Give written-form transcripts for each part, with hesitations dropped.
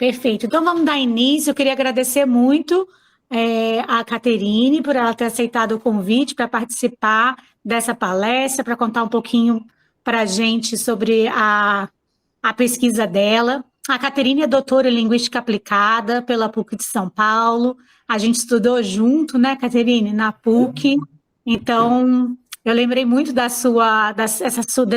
Perfeito. Então, vamos dar início. Eu queria agradecer muito a Caterine por ela ter aceitado o convite para participar dessa palestra, para contar um pouquinho para a gente sobre a pesquisa dela. A Caterine é doutora em Linguística Aplicada pela PUC de São Paulo. A gente estudou junto, né, Caterine, na PUC. Então, eu lembrei muito desse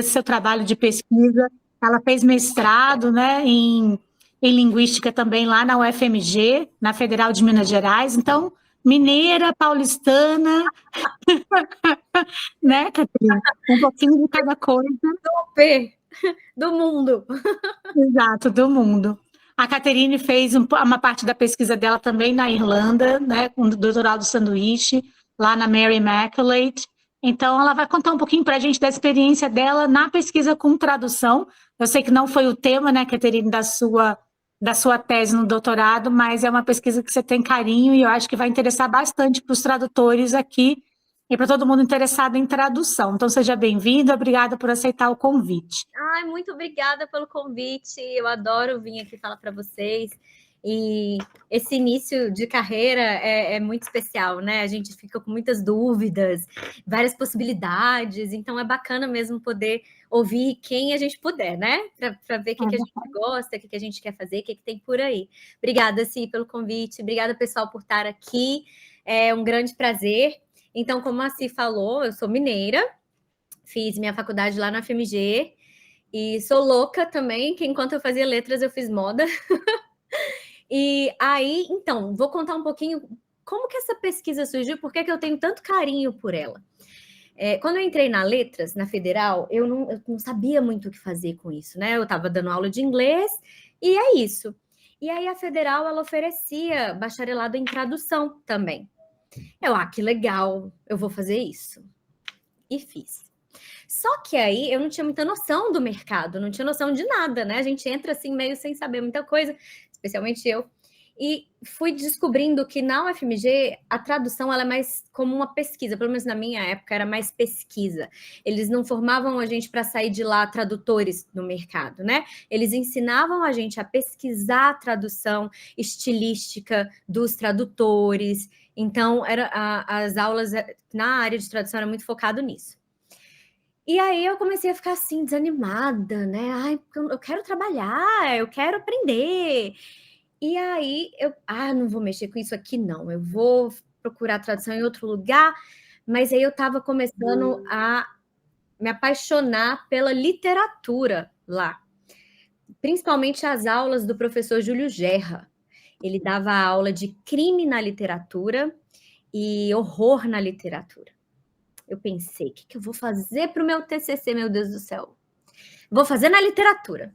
seu trabalho de pesquisa. Ela fez mestrado, né, em Linguística também lá na UFMG, na Federal de Minas Gerais. Então, mineira, paulistana, né, Caterine? Um pouquinho de cada coisa. Super! Do mundo. Exato, do mundo. A Caterine fez uma parte da pesquisa dela também na Irlanda, né, com o doutorado sanduíche, lá na Mary Immaculate. Então, ela vai contar um pouquinho para a gente da experiência dela na pesquisa com tradução. Eu sei que não foi o tema, né, Caterine, da sua tese no doutorado, mas é uma pesquisa que você tem carinho e eu acho que vai interessar bastante para os tradutores aqui e para todo mundo interessado em tradução. Então, seja bem-vindo, obrigada por aceitar o convite. Ai, muito obrigada pelo convite. Eu adoro vir aqui falar para vocês. E esse início de carreira é muito especial, né? A gente fica com muitas dúvidas, várias possibilidades. Então, é bacana mesmo poder ouvir quem a gente puder, né? Para ver o que a gente gosta, o que a gente quer fazer, o que tem por aí. Obrigada, Si, pelo convite. Obrigada, pessoal, por estar aqui. É um grande prazer. Então, como a Si falou, eu sou mineira, fiz minha faculdade lá na FMG e sou louca também, que enquanto eu fazia letras eu fiz moda. E aí, então, vou contar um pouquinho como que essa pesquisa surgiu, por que eu tenho tanto carinho por ela. Quando eu entrei na Letras, na Federal, eu não sabia muito o que fazer com isso, né? Eu estava dando aula de inglês e é isso. E aí a Federal, ela oferecia bacharelado em tradução também. Que legal, eu vou fazer isso. E fiz. Só que aí eu não tinha muita noção do mercado, não tinha noção de nada, né? A gente entra assim meio sem saber muita coisa, especialmente eu. E fui descobrindo que na UFMG a tradução ela é mais como uma pesquisa, pelo menos na minha época era mais pesquisa. Eles não formavam a gente para sair de lá tradutores no mercado, né? Eles ensinavam a gente a pesquisar a tradução estilística dos tradutores. Então, as aulas na área de tradução eram muito focado nisso. E aí eu comecei a ficar assim, desanimada, né? Ai, eu quero trabalhar, eu quero aprender. E aí não vou mexer com isso aqui, não. Eu vou procurar tradução em outro lugar. Mas aí eu estava começando a me apaixonar pela literatura lá. Principalmente as aulas do professor Júlio Gerra. Ele dava aula de crime na literatura e horror na literatura. Eu pensei, o que eu vou fazer para o meu TCC, meu Deus do céu? Vou fazer na literatura.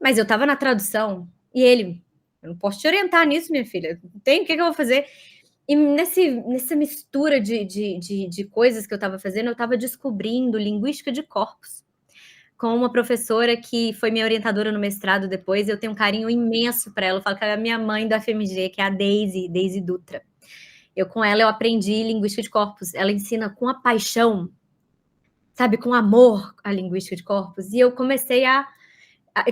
Mas eu estava na tradução e ele, eu não posso te orientar nisso, minha filha. Não tem, o que eu vou fazer? E nessa mistura de coisas que eu estava fazendo, eu estava descobrindo linguística de corpos com uma professora que foi minha orientadora no mestrado depois. Eu tenho um carinho imenso para ela. Eu falo que ela é a minha mãe da FMG, que é a Daisy Dutra. Com ela eu aprendi linguística de corpos. Ela ensina com a paixão, sabe, com amor a linguística de corpos. E eu comecei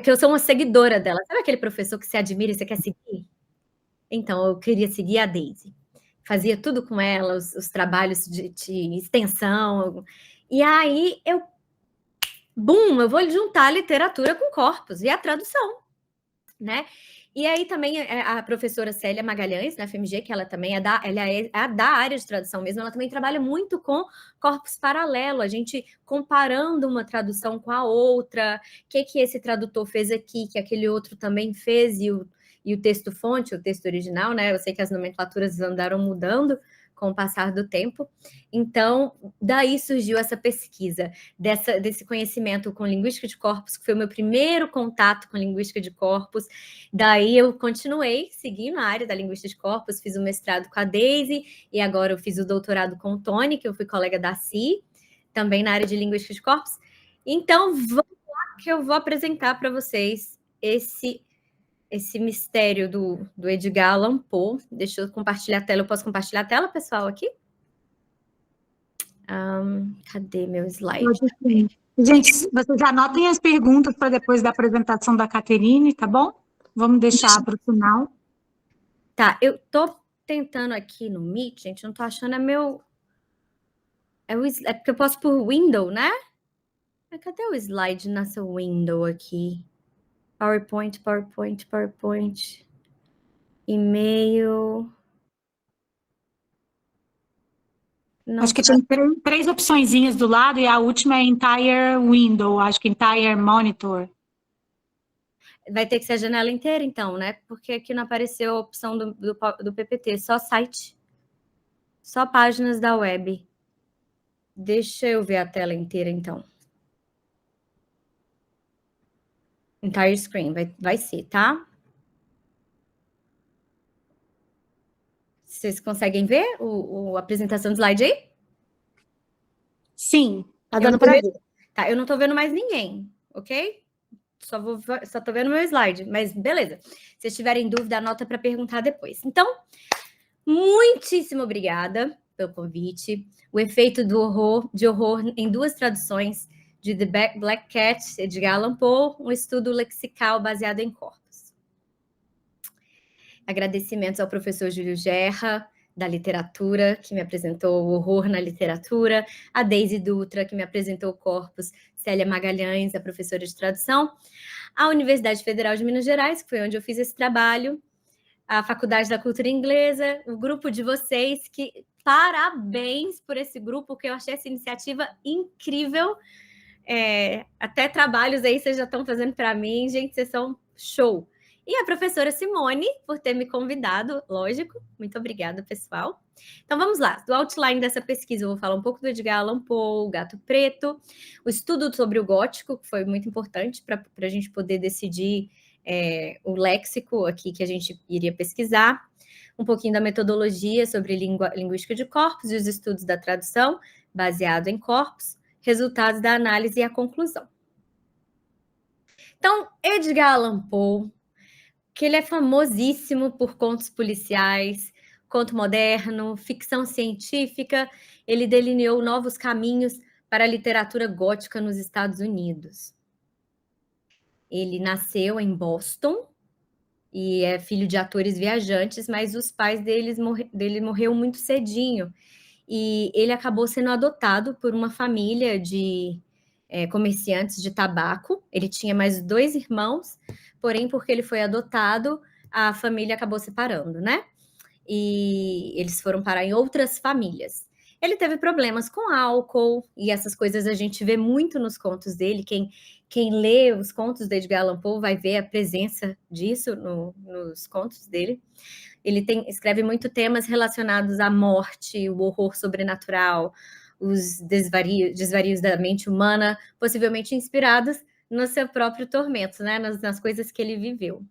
que eu sou uma seguidora dela. Sabe aquele professor que você admira e você quer seguir? Então, eu queria seguir a Daisy. Fazia tudo com ela, os trabalhos de extensão. E aí, eu vou juntar a literatura com corpos e a tradução, né? E aí também a professora Célia Magalhães, na FMG, que ela também é da área de tradução mesmo, ela também trabalha muito com corpos paralelos, a gente comparando uma tradução com a outra, o que esse tradutor fez aqui, que aquele outro também fez, e o texto fonte, o texto original, né? Eu sei que as nomenclaturas andaram mudando com o passar do tempo. Então, daí surgiu essa pesquisa, desse conhecimento com linguística de corpos, que foi o meu primeiro contato com linguística de corpos. Daí eu continuei seguindo a área da linguística de corpos, fiz o mestrado com a Daisy, e agora eu fiz o doutorado com o Tony, que eu fui colega da Si, também na área de linguística de corpos. Então, vamos lá que eu vou apresentar para vocês esse mistério do Edgar Allan Poe. Deixa eu compartilhar a tela. Eu posso compartilhar a tela, pessoal, aqui? Cadê meu slide? Gente, vocês anotem as perguntas para depois da apresentação da Caterine, tá bom? Vamos deixar para o final. Tá, eu tô tentando aqui no Meet, gente, não tô achando, é porque eu posso por window, né? Cadê o slide nessa window aqui? PowerPoint, PowerPoint, PowerPoint. E-mail. Não Acho que tá. tem três opçõezinhas do lado e a última é Entire Window, acho que Entire Monitor. Vai ter que ser a janela inteira, então, né? Porque aqui não apareceu a opção do PPT, só site. Só páginas da web. Deixa eu ver a tela inteira, então. Entire screen, vai ser, tá? Vocês conseguem ver a apresentação do slide aí? Sim, tá Eu dando não para tô ver. Tá, eu não tô vendo mais ninguém, ok? Só tô vendo meu slide, mas beleza. Se vocês tiverem dúvida, anota para perguntar depois. Então, muitíssimo obrigada pelo convite. O efeito de horror em duas traduções de The Black Cat, Edgar Allan Poe, um estudo lexical baseado em corpos. Agradecimentos ao professor Júlio Gerra, da literatura, que me apresentou o horror na literatura, a Deise Dutra, que me apresentou corpos, Célia Magalhães, a professora de tradução, a Universidade Federal de Minas Gerais, que foi onde eu fiz esse trabalho, a Faculdade da Cultura Inglesa, o grupo de vocês, que parabéns por esse grupo, que eu achei essa iniciativa incrível. Até trabalhos aí vocês já estão fazendo para mim, gente, vocês são show. E a professora Simone, por ter me convidado, lógico. Muito obrigada, pessoal. Então, vamos lá. Do outline dessa pesquisa, eu vou falar um pouco do Edgar Allan Poe, o Gato Preto, o estudo sobre o gótico, que foi muito importante para a gente poder decidir o léxico aqui que a gente iria pesquisar, um pouquinho da metodologia sobre linguística de corpos e os estudos da tradução, baseado em corpos, resultados da análise e a conclusão. Então, Edgar Allan Poe, que ele é famosíssimo por contos policiais, conto moderno, ficção científica, ele delineou novos caminhos para a literatura gótica nos Estados Unidos. Ele nasceu em Boston e é filho de atores viajantes, mas os pais dele morreram muito cedinho. E ele acabou sendo adotado por uma família de comerciantes de tabaco. Ele tinha mais 2 irmãos, porém, porque ele foi adotado, a família acabou separando, né? E eles foram parar em outras famílias. Ele teve problemas com álcool, e essas coisas a gente vê muito nos contos dele. Quem lê os contos de Edgar Allan Poe vai ver a presença disso nos contos dele. Ele escreve muito temas relacionados à morte, o horror sobrenatural, os desvarios da mente humana, possivelmente inspirados no seu próprio tormento, né? nas coisas que ele viveu.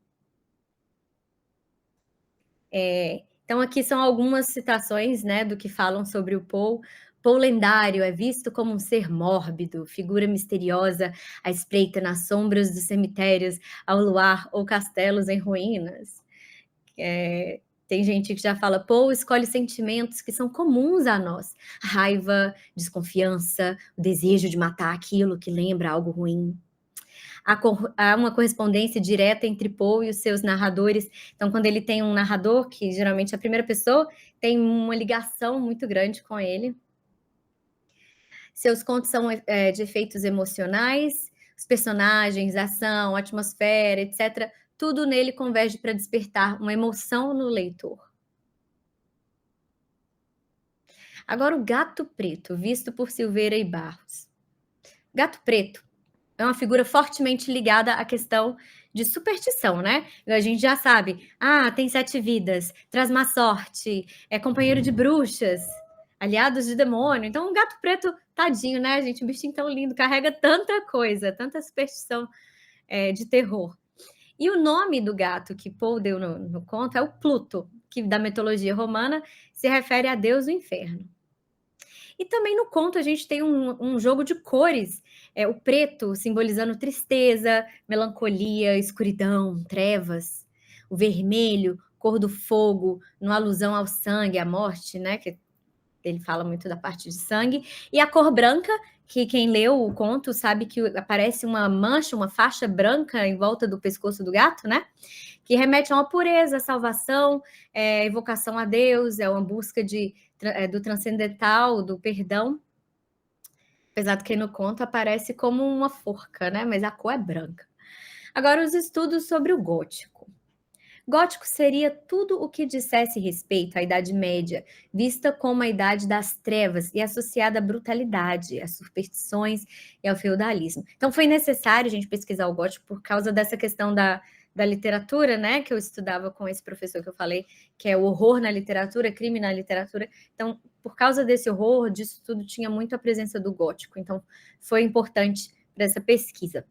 Então, aqui são algumas citações, né, do que falam sobre o Poe. Poe lendário é visto como um ser mórbido, figura misteriosa, à espreita nas sombras dos cemitérios, ao luar ou castelos em ruínas. Tem gente que já fala, Poe escolhe sentimentos que são comuns a nós. Raiva, desconfiança, o desejo de matar aquilo que lembra algo ruim. Há uma correspondência direta entre Poe e os seus narradores. Então, quando ele tem um narrador, que geralmente é a primeira pessoa, tem uma ligação muito grande com ele. Seus contos são de efeitos emocionais, os personagens, a ação, a atmosfera, etc. Tudo nele converge para despertar uma emoção no leitor. Agora, o Gato Preto, visto por Silveira e Barros. Gato Preto é uma figura fortemente ligada à questão de superstição, né? A gente já sabe, tem 7 vidas, traz má sorte, é companheiro de bruxas, aliados de demônio. Então, o Gato Preto, tadinho, né, gente? Um bichinho tão lindo, carrega tanta coisa, tanta superstição de terror. E o nome do gato que Poe deu no conto é o Pluto, que da mitologia romana se refere a Deus do inferno. E também no conto a gente tem um jogo de cores, o preto simbolizando tristeza, melancolia, escuridão, trevas, o vermelho, cor do fogo, numa alusão ao sangue, à morte, né, que ele fala muito da parte de sangue, e a cor branca, que quem leu o conto sabe que aparece uma mancha, uma faixa branca em volta do pescoço do gato, né? Que remete a uma pureza, a salvação, evocação a Deus, é uma busca do transcendental, do perdão. Apesar de que no conto aparece como uma forca, né? Mas a cor é branca. Agora, os estudos sobre o gótico. Gótico seria tudo o que dissesse respeito à Idade Média, vista como a Idade das Trevas e associada à brutalidade, às superstições e ao feudalismo. Então, foi necessário a gente pesquisar o gótico por causa dessa questão da literatura, né? Que eu estudava com esse professor que eu falei, que é o horror na literatura, crime na literatura. Então, por causa desse horror, disso tudo, tinha muito a presença do gótico. Então, foi importante para essa pesquisa.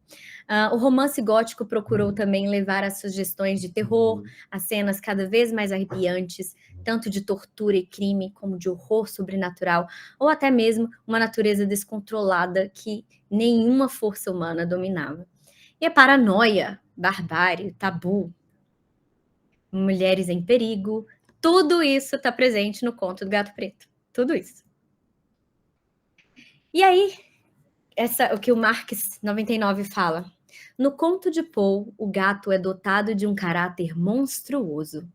O romance gótico procurou também levar as sugestões de terror, as cenas cada vez mais arrepiantes, tanto de tortura e crime, como de horror sobrenatural, ou até mesmo uma natureza descontrolada que nenhuma força humana dominava. E a paranoia, barbárie, tabu, mulheres em perigo, tudo isso está presente no Conto do Gato Preto. Tudo isso. E aí, o que o Marx 99 fala. No conto de Poe, o gato é dotado de um caráter monstruoso.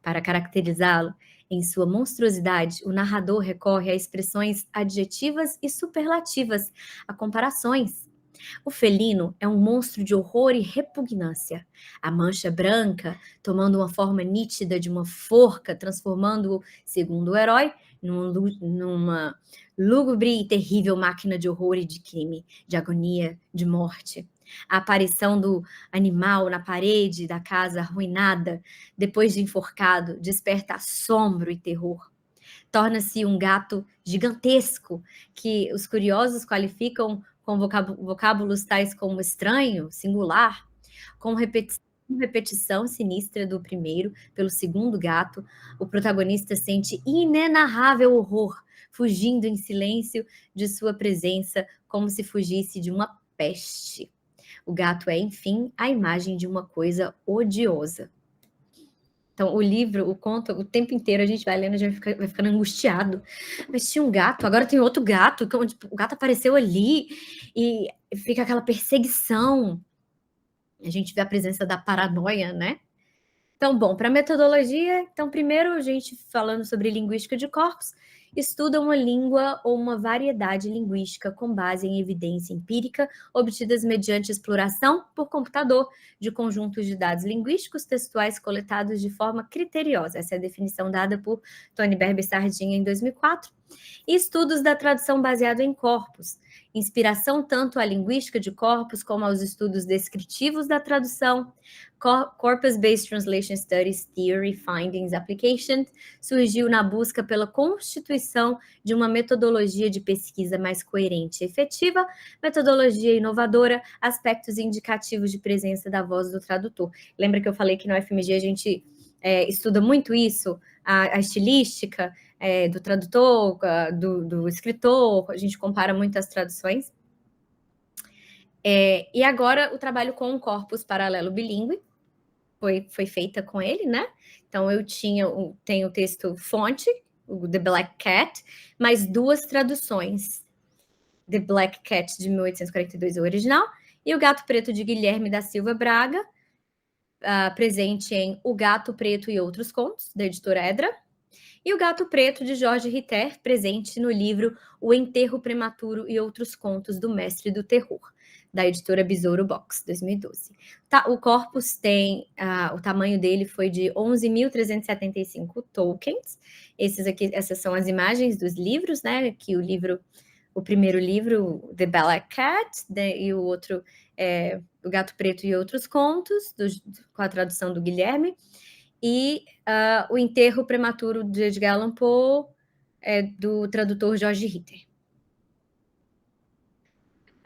Para caracterizá-lo, em sua monstruosidade, o narrador recorre a expressões adjetivas e superlativas, a comparações. O felino é um monstro de horror e repugnância. A mancha branca, tomando uma forma nítida de uma forca, transformando-o, segundo o herói, numa lúgubre e terrível máquina de horror e de crime, de agonia, de morte. A aparição do animal na parede da casa arruinada, depois de enforcado, desperta assombro e terror. Torna-se um gato gigantesco, que os curiosos qualificam com vocábulos tais como estranho, singular, com repetição sinistra do primeiro pelo segundo gato, o protagonista sente inenarrável horror, fugindo em silêncio de sua presença, como se fugisse de uma peste. O gato é, enfim, a imagem de uma coisa odiosa. Então, o livro, o conto, o tempo inteiro a gente vai lendo, a gente vai ficando angustiado. Mas tinha um gato, agora tem outro gato, o gato apareceu ali, e fica aquela perseguição. A gente vê a presença da paranoia, né? Então, bom, para metodologia, então, primeiro a gente falando sobre linguística de corpos, estuda uma língua ou uma variedade linguística com base em evidência empírica, obtidas mediante exploração por computador de conjuntos de dados linguísticos textuais coletados de forma criteriosa. Essa é a definição dada por Tony Berber Sardinha em 2004. E estudos da tradução baseado em corpos, inspiração tanto à linguística de corpos como aos estudos descritivos da tradução, Corpus-Based Translation Studies Theory Findings Application surgiu na busca pela constituição de uma metodologia de pesquisa mais coerente e efetiva, metodologia inovadora, aspectos indicativos de presença da voz do tradutor. Lembra que eu falei que no FMG a gente estuda muito isso, a estilística do tradutor, do escritor, a gente compara muito as traduções. E agora o trabalho com um corpus paralelo bilíngue foi feita com ele, né? Então eu tenho o texto fonte, o The Black Cat, mais duas traduções. The Black Cat de 1842, o original, e o Gato Preto de Guilherme da Silva Braga, presente em O Gato Preto e Outros Contos, da editora Edra, e O Gato Preto de Jorge Ritter, presente no livro O Enterro Prematuro e Outros Contos do Mestre do Terror, da editora Besouro Box, 2012. O corpus tem, o tamanho dele foi de 11.375 tokens. Essas são as imagens dos livros, né? Aqui o primeiro livro, The Black Cat, e o outro O Gato Preto e Outros Contos, com a tradução do Guilherme, e O Enterro Prematuro de Edgar Allan Poe, do tradutor Jorge Ritter.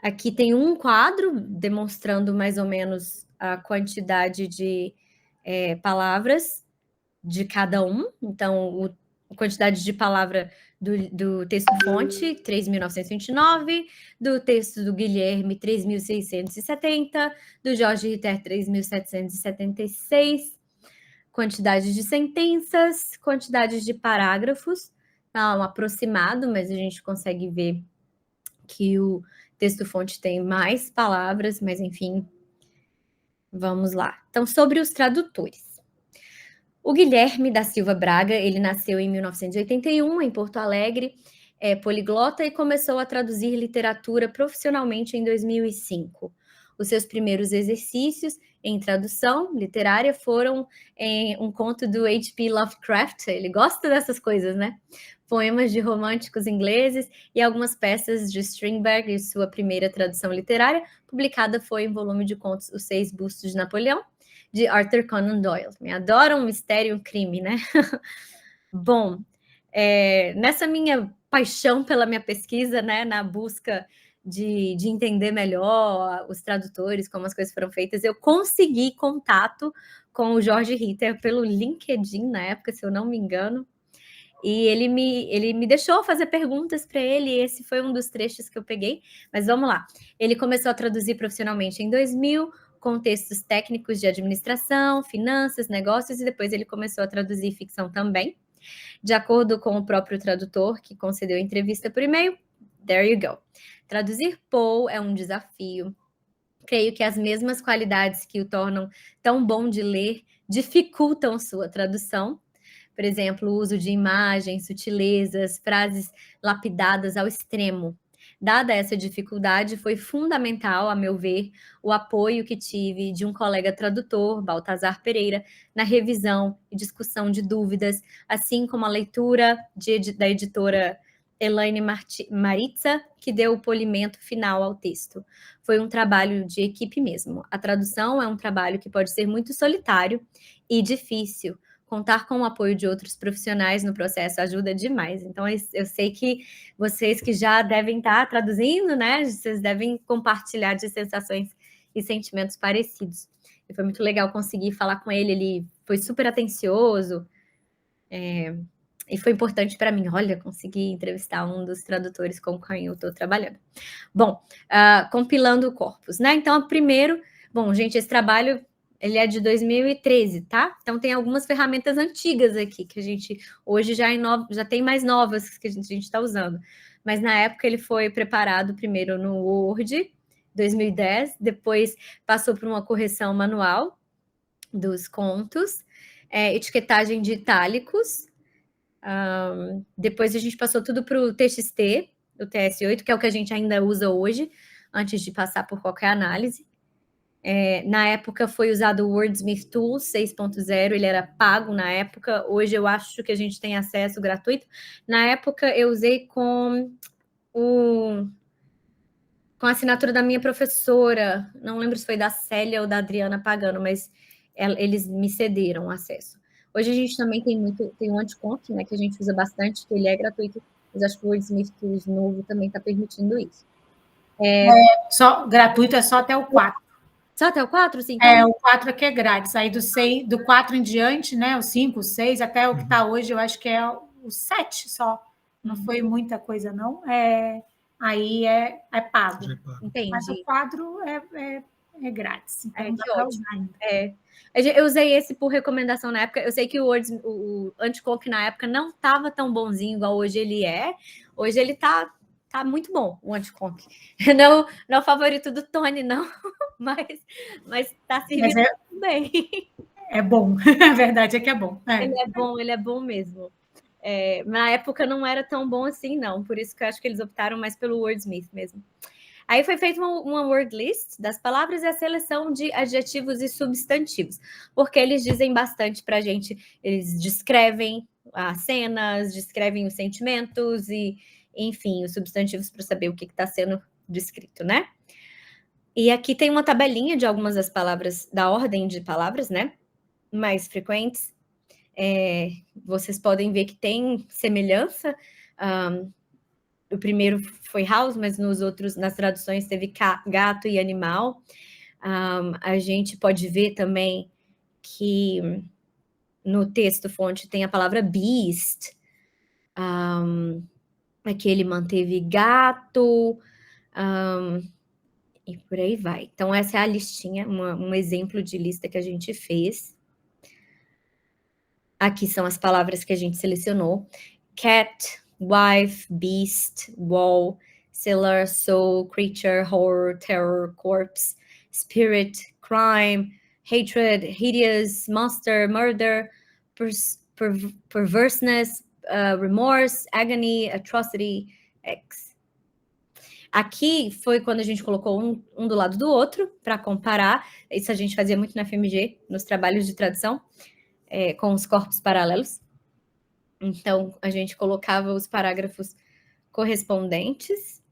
Aqui tem um quadro demonstrando mais ou menos a quantidade de palavras de cada um. Então, a quantidade de palavra do texto-fonte, 3.929, do texto do Guilherme, 3.670, do Jorge Ritter, 3.776, quantidade de sentenças, quantidade de parágrafos, um aproximado, mas a gente consegue ver que o texto-fonte tem mais palavras, mas enfim, vamos lá. Então, sobre os tradutores. O Guilherme da Silva Braga, ele nasceu em 1981, em Porto Alegre, é poliglota e começou a traduzir literatura profissionalmente em 2005. Os seus primeiros exercícios em tradução literária foram um conto do H.P. Lovecraft, ele gosta dessas coisas, né? Poemas de românticos ingleses e algumas peças de Strindberg, e sua primeira tradução literária, publicada foi em volume de contos Os Seis Bustos de Napoleão, de Arthur Conan Doyle. Me adoram mistério e um crime, né? Bom, nessa minha paixão pela minha pesquisa, né, na busca de entender melhor os tradutores, como as coisas foram feitas, eu consegui contato com o Jorge Ritter pelo LinkedIn na época, se eu não me engano, e ele me deixou fazer perguntas para ele, e esse foi um dos trechos que eu peguei, mas vamos lá. Ele começou a traduzir profissionalmente em 2000, com textos técnicos de administração, finanças, negócios, e depois ele começou a traduzir ficção também. De acordo com o próprio tradutor, que concedeu a entrevista por e-mail, there you go. Traduzir Poe é um desafio. Creio que as mesmas qualidades que o tornam tão bom de ler dificultam sua tradução. Por exemplo, o uso de imagens, sutilezas, frases lapidadas ao extremo. Dada essa dificuldade, foi fundamental, a meu ver, o apoio que tive de um colega tradutor, Baltazar Pereira, na revisão e discussão de dúvidas, assim como a leitura da editora Elaine Maritza, que deu o polimento final ao texto. Foi um trabalho de equipe mesmo. A tradução é um trabalho que pode ser muito solitário e difícil. Contar com o apoio de outros profissionais no processo ajuda demais. Então, eu sei que vocês que já devem estar traduzindo, né? Vocês devem compartilhar de sensações e sentimentos parecidos. E foi muito legal conseguir falar com ele. Ele foi super atencioso. E foi importante para mim. Olha, consegui entrevistar um dos tradutores com quem eu estou trabalhando. Bom, compilando o corpus, né? Então, primeiro... Bom, gente, esse trabalho... Ele é de 2013, tá? Então tem algumas ferramentas antigas aqui que a gente hoje já tem mais novas que a gente está usando. Mas na época ele foi preparado primeiro no Word, 2010, depois passou por uma correção manual dos contos, etiquetagem de itálicos, depois a gente passou tudo para o TXT, o TS8, que é o que a gente ainda usa hoje, antes de passar por qualquer análise. Na época foi usado o Wordsmith Tools 6.0, ele era pago na época, hoje eu acho que a gente tem acesso gratuito. Na época eu usei com a assinatura da minha professora, não lembro se foi da Célia ou da Adriana pagando, mas eles me cederam acesso. Hoje a gente também tem o Anticonf, né, que a gente usa bastante, que ele é gratuito, mas acho que o Wordsmith Tools novo também está permitindo isso. Só gratuito, é só até o 4. Só até o 4? Sim, então... o 4 aqui é grátis. Aí do 4 em diante, né? O 5, o 6, até o que está hoje, eu acho que é o 7 só. Não foi muita coisa, não. Aí é pago. Entendi. Mas o 4 é grátis. Então que ótimo. Eu usei esse por recomendação na época. Eu sei que o Anticonf na época não estava tão bonzinho igual hoje ele é. Hoje ele tá muito bom, o Anticonf. Não é o favorito do Tony, não. Mas tá servindo muito bem. É bom, a verdade é que é bom. Ele é bom mesmo. Na época não era tão bom assim, não. Por isso que eu acho que eles optaram mais pelo Wordsmith mesmo. Aí foi feita uma word list das palavras e a seleção de adjetivos e substantivos, porque eles dizem bastante para a gente, eles descrevem as cenas, descrevem os sentimentos e, enfim, os substantivos para saber o que está sendo descrito, né? E aqui tem uma tabelinha de algumas das palavras, da ordem de palavras, né? Mais frequentes. Vocês podem ver que tem semelhança. O primeiro foi house, mas nas traduções teve gato e animal. A gente pode ver também que no texto-fonte tem a palavra beast. Aqui ele manteve gato, e por aí vai. Então, essa é a listinha, um exemplo de lista que a gente fez. Aqui são as palavras que a gente selecionou. Cat, wife, beast, wall, Cellar, Soul, Creature, Horror, Terror, Corpse, Spirit, Crime, Hatred, Hideous, Monster, Murder, Perverseness, Remorse, Agony, Atrocity, X. Aqui foi quando a gente colocou um do lado do outro para comparar. Isso a gente fazia muito na FMG, nos trabalhos de tradução, com os corpos paralelos. Então, a gente colocava os parágrafos correspondentes.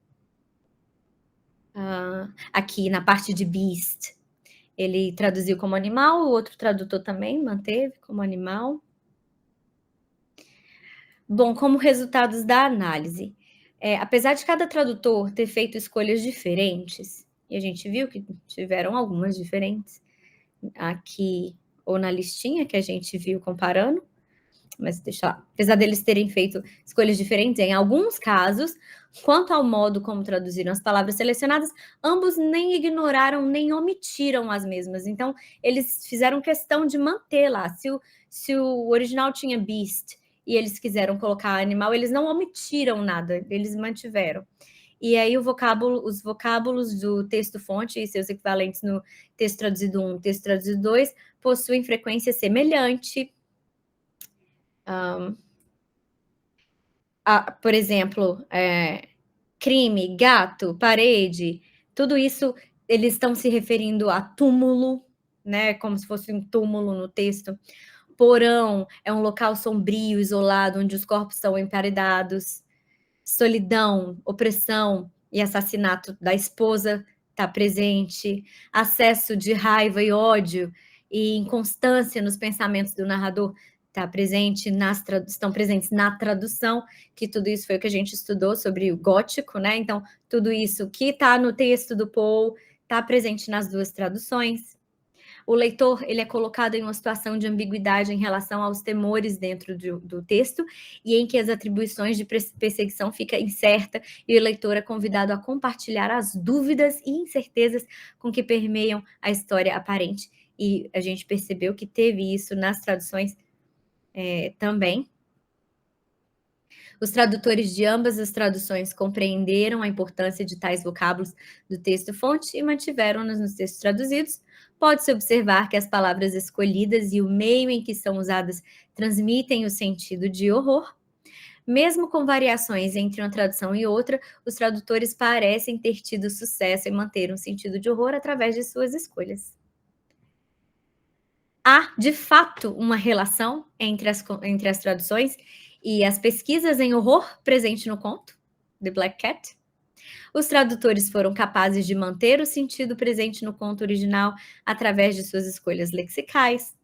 Aqui na parte de Beast, ele traduziu como animal, o outro tradutor também manteve como animal. Bom, como resultados da análise, apesar de cada tradutor ter feito escolhas diferentes, e a gente viu que tiveram algumas diferentes aqui, ou na listinha que a gente viu comparando, mas deixa lá. Apesar deles terem feito escolhas diferentes, em alguns casos, quanto ao modo como traduziram as palavras selecionadas, ambos nem ignoraram nem omitiram as mesmas. Então, eles fizeram questão de manter lá. Se o original tinha beast e eles quiseram colocar animal, eles não omitiram nada, eles mantiveram. E aí os vocábulos do texto-fonte e seus equivalentes no texto traduzido 1, texto traduzido 2, possuem frequência semelhante. Por exemplo, crime, gato, parede, tudo isso eles estão se referindo a túmulo, né? Como se fosse um túmulo no texto. Porão é um local sombrio, isolado, onde os corpos são emparedados. Solidão, opressão e assassinato da esposa está presente. Acesso de raiva e ódio e inconstância nos pensamentos do narrador está presente, estão presentes na tradução, que tudo isso foi o que a gente estudou sobre o gótico, né? Então, tudo isso que está no texto do Poe está presente nas duas traduções. O leitor ele é colocado em uma situação de ambiguidade em relação aos temores dentro do texto e em que as atribuições de perseguição ficam incertas e o leitor é convidado a compartilhar as dúvidas e incertezas com que permeiam a história aparente. E a gente percebeu que teve isso nas traduções também. Os tradutores de ambas as traduções compreenderam a importância de tais vocábulos do texto-fonte e mantiveram-nos nos textos traduzidos. Pode-se observar que as palavras escolhidas e o meio em que são usadas transmitem o sentido de horror. Mesmo com variações entre uma tradução e outra, os tradutores parecem ter tido sucesso em manter um sentido de horror através de suas escolhas. Há, de fato, uma relação entre as traduções e as pesquisas em horror presente no conto, The Black Cat. Os tradutores foram capazes de manter o sentido presente no conto original através de suas escolhas lexicais.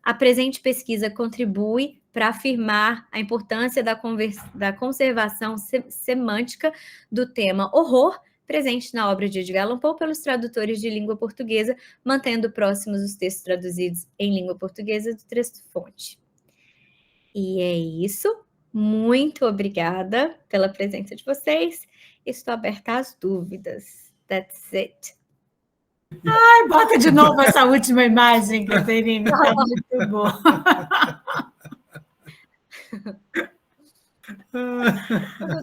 A presente pesquisa contribui para afirmar a importância da conservação semântica do tema horror presente na obra de Edgar Allan Poe pelos tradutores de língua portuguesa, mantendo próximos os textos traduzidos em língua portuguesa do texto-fonte. E é isso. Muito obrigada pela presença de vocês. Estou aberta às dúvidas. That's it. Ai, bota de novo essa última imagem, Caterina. Tá muito bom.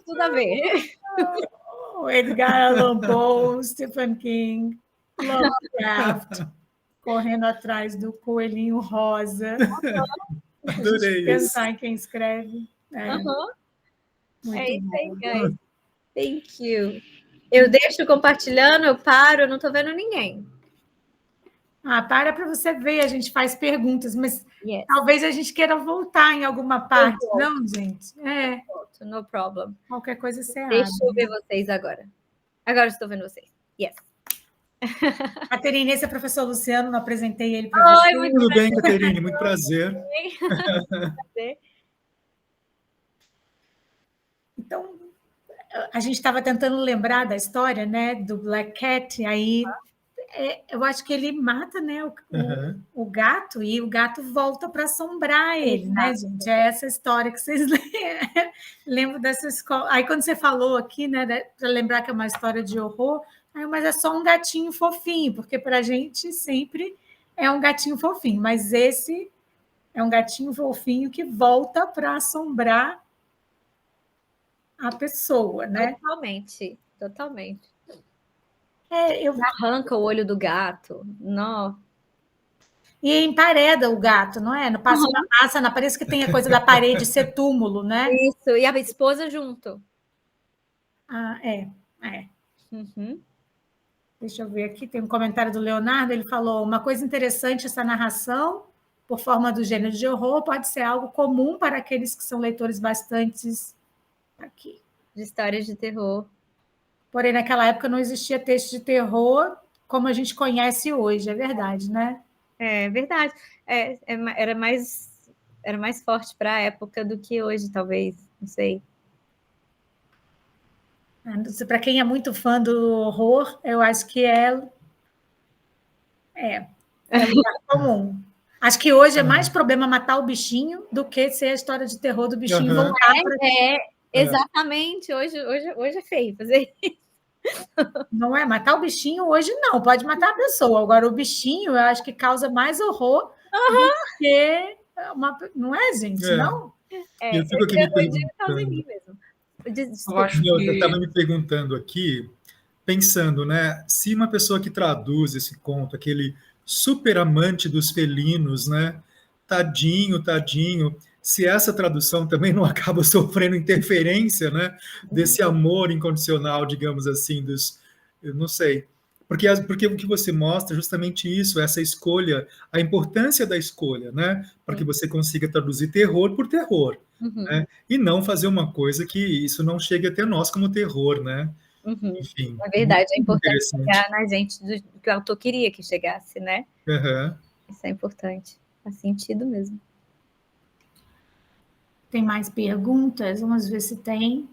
Tudo a ver. O Edgar Allan Poe, Stephen King, Lovecraft, correndo atrás do coelhinho rosa. Adorei pensar em quem escreve. Isso aí, guys. Thank you. Eu deixo compartilhando, eu paro, eu não estou vendo ninguém. Para você ver, a gente faz perguntas, mas talvez a gente queira voltar em alguma parte, não, gente? No problem. Qualquer coisa você abre. Deixa eu ver vocês agora. Agora estou vendo vocês. Yes. Caterine, esse é o professor Luciano, não apresentei ele para você. Tudo bem, Caterine, muito prazer. Então, a gente estava tentando lembrar da história, né, do Black Cat, aí eu acho que ele mata, né, o gato, e o gato volta para assombrar ele, né, gente? É essa história que vocês lembram dessa escola. Aí, quando você falou aqui, né, para lembrar que é uma história de horror, mas é só um gatinho fofinho, porque para a gente sempre é um gatinho fofinho, mas esse é um gatinho fofinho que volta para assombrar a pessoa, né? totalmente. Eu Arranca o olho do gato. Não. E empareda o gato, não é? Não passa uma massa, não parece que tem a coisa da parede ser túmulo, né? Isso, e a esposa junto. Ah, é. Uhum. Deixa eu ver aqui, tem um comentário do Leonardo, ele falou, uma coisa interessante, essa narração, por forma do gênero de horror, pode ser algo comum para aqueles que são leitores bastantes aqui. De histórias de terror. Porém, naquela época não existia texto de terror como a gente conhece hoje, é verdade, né? É verdade. Era mais forte para a época do que hoje, talvez. Não sei. Para quem é muito fã do horror, eu acho que é lugar comum. Acho que hoje é mais problema matar o bichinho do que ser a história de terror do bichinho voltar para... Exatamente. Hoje é feio fazer isso. Não é? Matar o bichinho hoje não, pode matar a pessoa. Agora, o bichinho eu acho que causa mais horror do que uma... Não é, gente? Não? Eu fico aqui me perguntando. Eu estava me perguntando aqui, pensando, né? Se uma pessoa que traduz esse conto, aquele super amante dos felinos, né? Tadinho, se essa tradução também não acaba sofrendo interferência, né? Desse amor incondicional, digamos assim, eu não sei. Porque o que você mostra é justamente isso, essa escolha, a importância da escolha, né? Para que você consiga traduzir terror por terror, né? E não fazer uma coisa que isso não chegue até nós como terror, né? Enfim. É verdade, é importante chegar na gente do que o autor queria que chegasse, né? Isso é importante, faz sentido mesmo. Tem mais perguntas? Vamos ver se tem.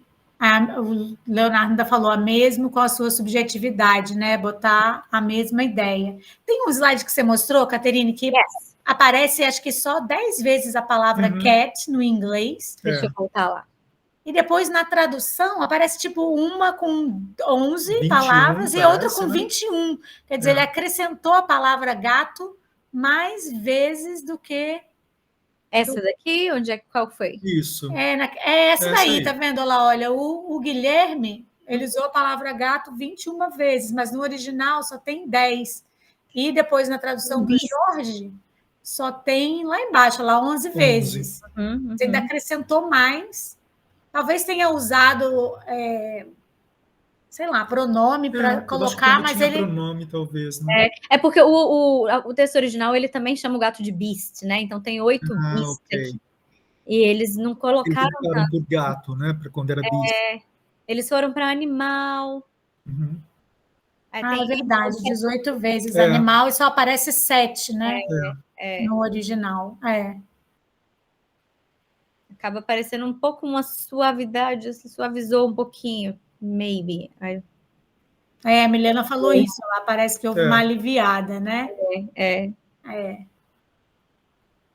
O Leonardo ainda falou a mesma com a sua subjetividade, né? Botar a mesma ideia. Tem um slide que você mostrou, Caterine, que aparece, acho que só 10 vezes a palavra cat no inglês. Deixa eu voltar lá. E depois, na tradução, aparece tipo uma com 11 palavras e outra com 21. Quer dizer, ele acrescentou a palavra gato mais vezes do que... Essa daqui? Qual foi? Isso. É essa daí, tá vendo? Olha, o Guilherme, ele usou a palavra gato 21 vezes, mas no original só tem 10. E depois, na tradução do Jorge, só tem lá embaixo, lá 11 vezes. Você ainda acrescentou mais. Talvez tenha usado, sei lá, pronome para colocar, mas ele... pronome, talvez, né? É porque o texto original, ele também chama o gato de beast, né? Então tem 8 beasts aqui. E eles não colocaram... Eles foram por gato, né? Para quando era beast. Eles foram para animal. É verdade, 18 vezes animal e só aparece 7, né? No original. Acaba parecendo um pouco uma suavidade, se suavizou um pouquinho, maybe. A Milena falou isso, lá parece que houve uma aliviada, né?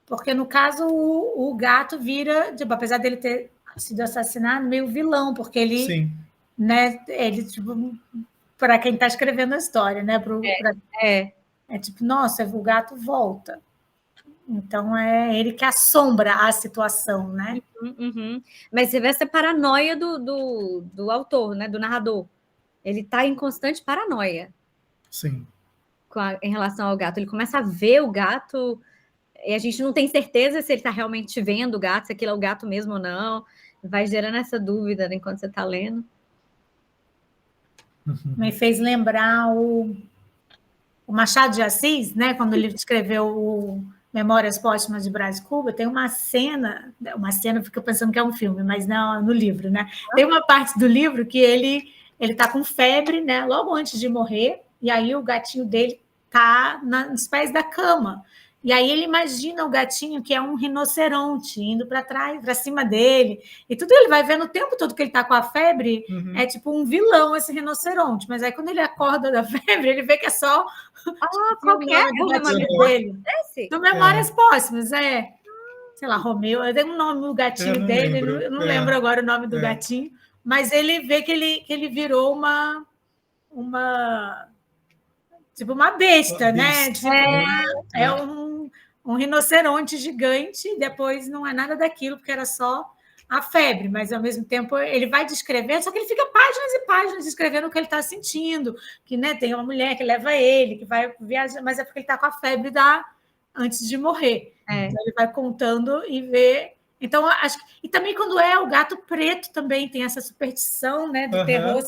Porque, no caso, o gato vira, tipo, apesar dele ter sido assassinado, meio vilão, porque ele... Sim. Né, ele, tipo, para quem está escrevendo a história, né? É tipo, nossa, o gato volta. Então, é ele que assombra a situação, né? Mas você vê essa paranoia do autor, né? Do narrador. Ele está em constante paranoia. Sim. Em relação ao gato. Ele começa a ver o gato e a gente não tem certeza se ele está realmente vendo o gato, se aquilo é o gato mesmo ou não. Vai gerando essa dúvida, né, enquanto você está lendo. Me fez lembrar o Machado de Assis, né? Quando ele escreveu o Memórias Póstumas de Brás Cuba, tem uma cena, fica pensando que é um filme, mas não, no livro, né? Tem uma parte do livro que ele está com febre, né? Logo antes de morrer, e aí o gatinho dele está nos pés da cama. E aí ele imagina o gatinho que é um rinoceronte indo para trás, para cima dele. E tudo ele vai vendo o tempo todo que ele está com a febre, é tipo um vilão esse rinoceronte. Mas aí quando ele acorda da febre, ele vê que é só qual que é o gatinho dele? Do Memórias Póstumas, sei lá, Romeu, eu dei um nome no gatinho dele, eu não lembro agora o nome do gatinho, mas ele vê que ele virou uma tipo uma besta, né? Tipo, um rinoceronte gigante, e depois não é nada daquilo, porque era só a febre, mas ao mesmo tempo ele vai descrevendo, só que ele fica páginas e páginas descrevendo o que ele está sentindo, que né, tem uma mulher que leva ele, que vai viajar, mas é porque ele está com a febre antes de morrer. Então, ele vai contando e vê. Então, acho que... E também quando é o gato preto também tem essa superstição, né, do terror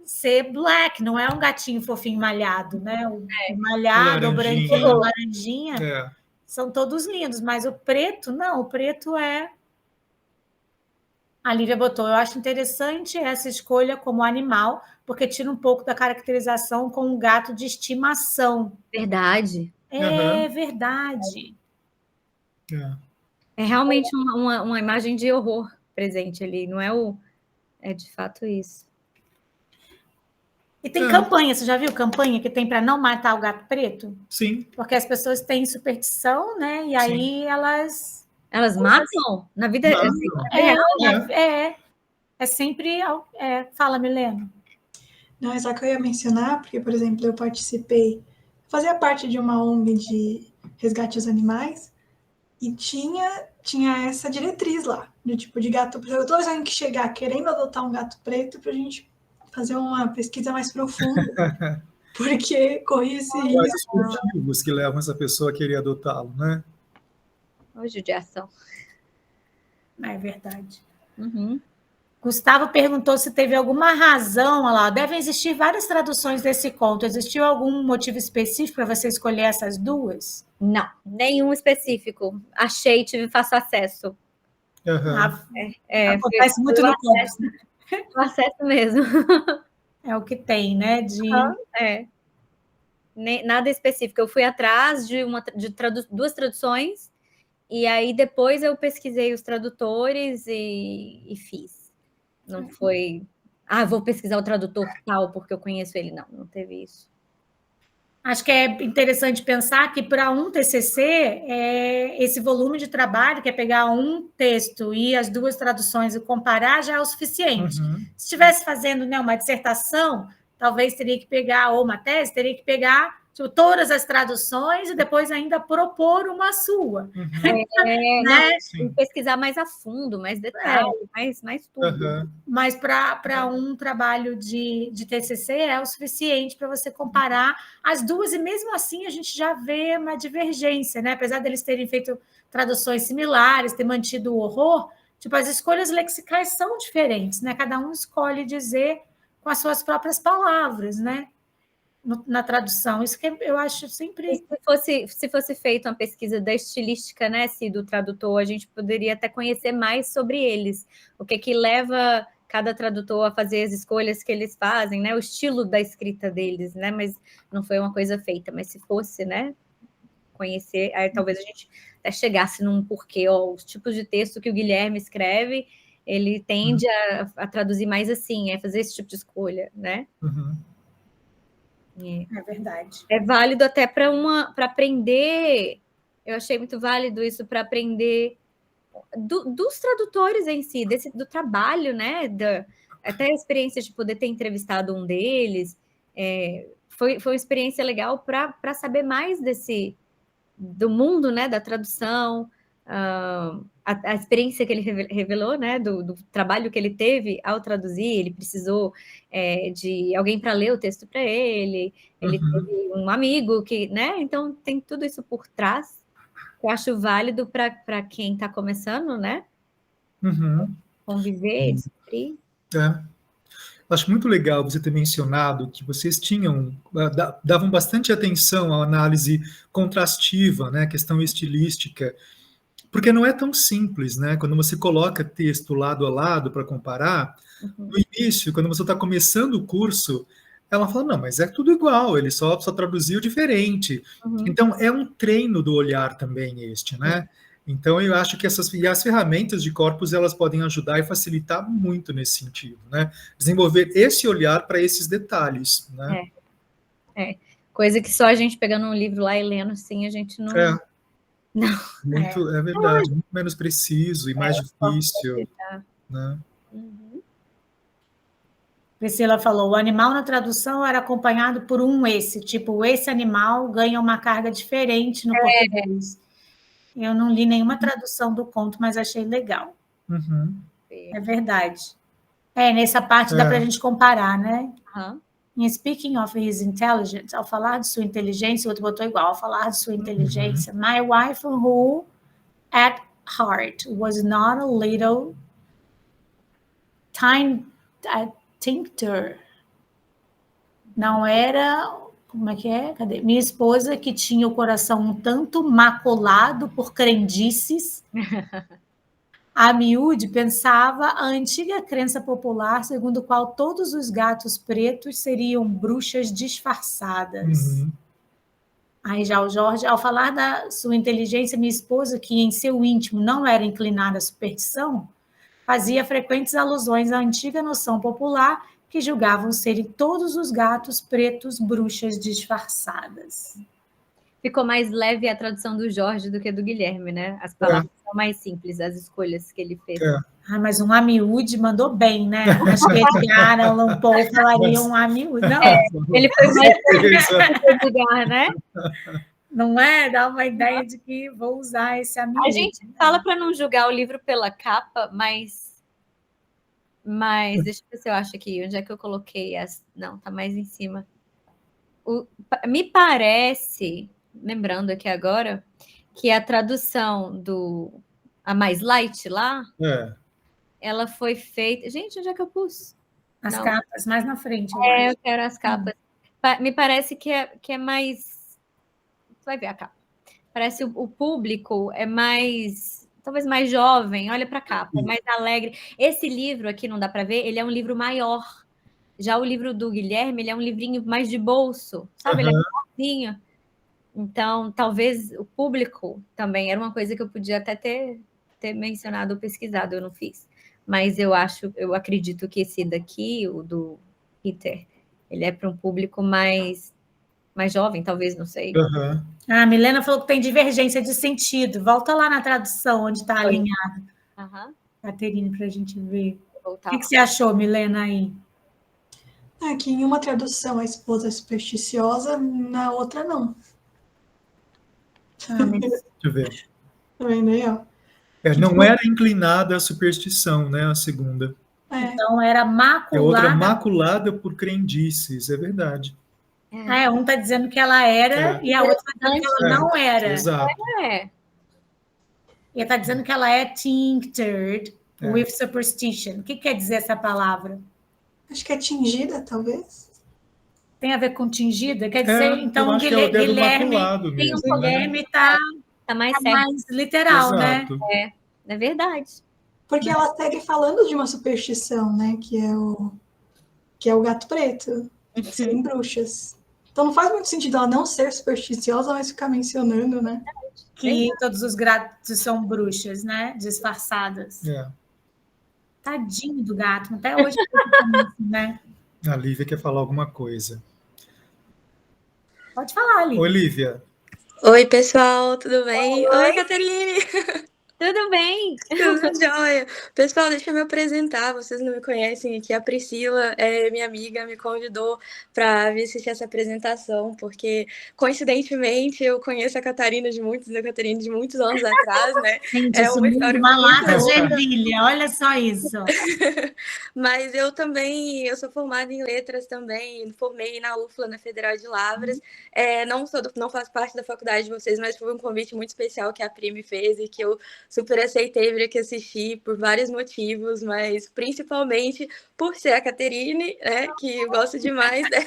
ser black, não é um gatinho fofinho malhado, né? O malhado, o branquinho, o laranjinha, são todos lindos, mas o preto, não, o preto é... A Lívia botou, eu acho interessante essa escolha como animal, porque tira um pouco da caracterização com um gato de estimação. Verdade. É verdade. É realmente uma imagem de horror presente ali, não é o... É de fato isso. E tem campanha, você já viu campanha que tem para não matar o gato preto? Sim. Porque as pessoas têm superstição, né? E aí elas... Elas matam? Na vida é sempre... Fala, Milena. Não, é só que eu ia mencionar, porque, por exemplo, eu fazia parte de uma ONG de resgate aos animais, e tinha essa diretriz lá, do tipo de gato preto. Eu tô dizendo que chegar querendo adotar um gato preto pra gente fazer uma pesquisa mais profunda, porque corria esse risco. Quais os motivos que levam essa pessoa a querer adotá-lo, né? Ou judiação. É verdade. Gustavo perguntou se teve alguma razão, olha lá, devem existir várias traduções desse conto. Existiu algum motivo específico para você escolher essas duas? Não, nenhum específico. Achei, tive fácil acesso. Acontece muito no conto. O acesso mesmo. É o que tem, né? Nada específico. Eu fui atrás de duas traduções, e aí depois eu pesquisei os tradutores e fiz. Não foi... vou pesquisar o tradutor tal, porque eu conheço ele. Não teve isso. Acho que é interessante pensar que para um TCC, esse volume de trabalho, que é pegar um texto e as duas traduções e comparar, já é o suficiente. Se estivesse fazendo, né, uma dissertação, talvez teria que pegar, ou uma tese, teria que pegar todas as traduções e depois ainda propor uma sua. Né? E pesquisar mais a fundo, mais detalhe, mais tudo. Mas para um trabalho de TCC é o suficiente para você comparar as duas, e mesmo assim a gente já vê uma divergência, né? Apesar deles terem feito traduções similares, ter mantido o horror, tipo, as escolhas lexicais são diferentes, né? Cada um escolhe dizer com as suas próprias palavras, né? Na tradução, isso que eu acho sempre... Se fosse feita uma pesquisa da estilística, né, do tradutor, a gente poderia até conhecer mais sobre eles, o que leva cada tradutor a fazer as escolhas que eles fazem, né, o estilo da escrita deles, né, mas não foi uma coisa feita, mas se fosse, né, conhecer, aí talvez a gente até chegasse num porquê, os tipos de texto que o Guilherme escreve, ele tende a traduzir mais assim, fazer esse tipo de escolha, né? É verdade. É válido até para aprender. Eu achei muito válido isso para aprender dos tradutores em si, do trabalho, né? Até a experiência de poder ter entrevistado um deles. Foi uma experiência legal para saber mais do mundo, né? Da tradução. A experiência que ele revelou, né, do trabalho que ele teve ao traduzir, ele precisou de alguém para ler o texto para ele teve um amigo que, né, então tem tudo isso por trás, que eu acho válido para quem está começando, né, conviver, descobrir. Acho muito legal você ter mencionado que vocês davam bastante atenção à análise contrastiva, né, questão estilística, porque não é tão simples, né? Quando você coloca texto lado a lado para comparar, no início, quando você está começando o curso, ela fala, não, mas é tudo igual, ele só traduziu diferente. Então, é um treino do olhar também né? Então, eu acho que as ferramentas de corpus, elas podem ajudar e facilitar muito nesse sentido, né? Desenvolver esse olhar para esses detalhes, né? Coisa que só a gente pegando um livro lá e lendo, assim, a gente não... Não. É verdade, muito menos preciso e mais difícil. Né? Priscila falou, o animal na tradução era acompanhado por esse animal ganha uma carga diferente no português. Eu não li nenhuma tradução do conto, mas achei legal. Uhum. É verdade. Nessa parte dá para a gente comparar, né? Em speaking of his intelligence, ao falar de sua inteligência, o outro botou igual, ao falar de sua inteligência. My wife, who at heart was not a little tincture. Não era, como é que é? Cadê? Minha esposa, que tinha o coração um tanto maculado por crendices. A miúde pensava a antiga crença popular segundo a qual todos os gatos pretos seriam bruxas disfarçadas. Aí já o Jorge, ao falar da sua inteligência, minha esposa, que em seu íntimo não era inclinada à superstição, fazia frequentes alusões à antiga noção popular que julgavam serem todos os gatos pretos bruxas disfarçadas. Ficou mais leve a tradução do Jorge do que do Guilherme, né? As palavras são mais simples, as escolhas que ele fez. Mas um amiúde mandou bem, né? Acho que Edgar Allan Poe falaria um amiúde. Não, ele foi mais Edgar, né? Não é? Dá uma ideia de que vou usar esse amiúde. A gente fala para não julgar o livro pela capa, mas deixa eu ver se eu acho aqui. Onde é que eu coloquei? Não, tá mais em cima. Me parece, lembrando aqui agora, que a tradução a mais light lá, ela foi feita... Gente, onde é que eu pus? As capas, mais na frente. Eu quero as capas. Me parece que é mais... Você vai ver a capa. Parece o público é mais... Talvez mais jovem, olha para a capa, mais alegre. Esse livro aqui, não dá para ver, ele é um livro maior. Já o livro do Guilherme, ele é um livrinho mais de bolso, sabe? Ele é menorzinho. Então, talvez o público também era uma coisa que eu podia até ter mencionado ou pesquisado, eu não fiz. Mas eu acredito que esse daqui, o do Peter, ele é para um público mais jovem, talvez, não sei. A Milena falou que tem divergência de sentido. Volta lá na tradução, onde está alinhado. Caterine, para a gente ver. O que você achou, Milena, aí? Aqui em uma tradução a esposa é supersticiosa, na outra não. Deixa eu ver. Tá vendo aí, ó? Não era inclinada à superstição, né? A segunda. Então era maculada. A outra maculada por crendices, é verdade. Um está dizendo que ela era e a outra está dizendo que ela não era. Exato. E está dizendo que ela é tinctured with superstition. O que quer dizer essa palavra? Acho que é tingida, talvez. Tem a ver com tingida? Quer dizer, então, Guilherme está mais literal, exato, né? É verdade. Porque ela segue falando de uma superstição, né? Que é o gato preto, serem bruxas. Então não faz muito sentido ela não ser supersticiosa, mas ficar mencionando, né? Que todos os gatos são bruxas, né? Disfarçadas. Tadinho do gato, até hoje, né? A Lívia quer falar alguma coisa. Pode falar, Lívia. Oi, Lívia. Oi, pessoal, tudo bem? Oi, Caterine! Tudo bem? Tudo jóia. Pessoal, deixa eu me apresentar, vocês não me conhecem aqui, a Priscila é minha amiga, me convidou para vir assistir essa apresentação, porque, coincidentemente, eu conheço a Catarina de muitos anos atrás, né? Gente, é uma história uma lata de ervilha, olha só isso. Mas eu sou formada em letras também, formei na UFLA, na Federal de Lavras, não faço parte da faculdade de vocês, mas foi um convite muito especial que a Pri me fez e que eu super aceitei vir aqui assistir por vários motivos, mas principalmente por ser a Caterine, né, que eu gosto demais dela,